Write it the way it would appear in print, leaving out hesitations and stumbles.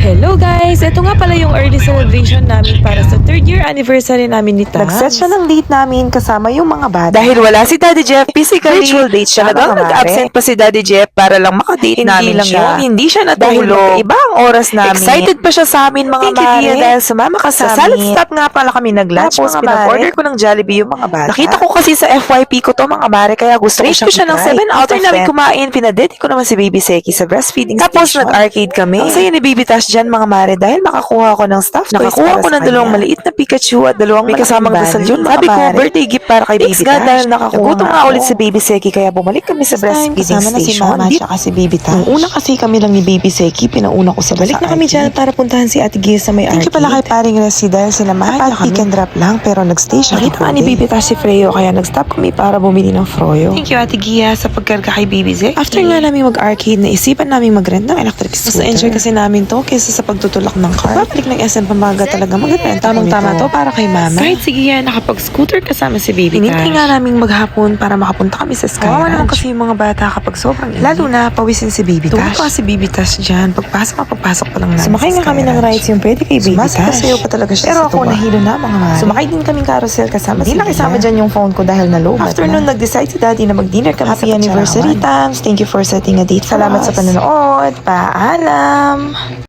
Hello guys! Ito nga pala yung early celebration namin para sa 3rd year anniversary namin ni Tans. Nag-set siya ng date namin kasama yung mga bata. Dahil wala si Daddy Jeff, physically, Virtual date siya, talagang mga mare. nag-absent pa si Daddy Jeff para lang makadate Hindi namin lang siya. yun, hindi siya Dahil natulog. iba ang oras namin. Excited pa siya sa amin, mga Thank you, mare. Tia, dahil sumama ka sa Sa amin. salad stop nga pala kami nag-lunch, Tapos, mga pinag-order mare. ko ng Jollibee yung mga bata. Nakita ko kasi sa FYP ko to, mga mare, kaya gusto Rate ko siya ng 7 out of 10. namin kumain, pinadate ko naman si Baby Seki sa breastfeeding Tapos, station. nag-arcade kami. Ang saya ni Baby Tash dyan, mga mare, dahil makakuha ko ng stuffed toys. Nakakuha Nakakuha ko ko ng ng dalawang kanya. maliit na Pikachu at dalawang May kasamang dasal yun, mga Sabi ko, mare. birthday gift para kay Baby Thanks God Tash. dahil nakakuha Nagutom nga nga ako. ulit si Baby Seki, kaya bumalik kami sa breastfeeding kasama na si station. Mama Di- at si Baby Tash. Nung una kasi kami lang ni Baby Seki, pinauna ko sa Balik na kami dyan para puntahan si Ate Gia sa may Thank you pala kay arcade. Paring Resi dahil sinamahan niya kami. Pick and drop lang pero nag-stay siya. Nakita nga ni Baby Tash si Freyo, kaya nag-stop kami para bumili ng froyo. Thank you, Ate Gia, sa pagkarga kay Baby Zeki. After nga namin mag-arcade, naisipan namin mag-rent ng electric Mas scooter. na-enjoy kasi namin to kaysa sa pagtutulak ng car. Babalik ng SM Pampanga talaga mag-rent. Tamang-tama to para kay Mama. Kahit sige yan, nakapag-scooter kasama si Baby Hinintay Tash. nga naming maghapon para makapunta kami sa Sky Kawawa Ranch. naman kasi yung mga bata kapag sobrang init. Lalo na pawisin si Baby Tash. Tuwa si Baby Tash dyan. Pagpasok pa lang namin Sumakay sa nga Sky kami ng Ranch. rides yung pwede kay Baby Tash. Sumasayaw pa talaga siya Pero sa ako tuwa. nahilo na, mga mare. Sumakay din kaming carousel kasama Hindi si na kasama Gia. dyan yung phone ko dahil nalobat After na. nun, nag-decide si Daddy na mag-dinner kami Happy sa anniversary, Tams. Thank you for setting a date for Salamat us. sa panonood. Paalam!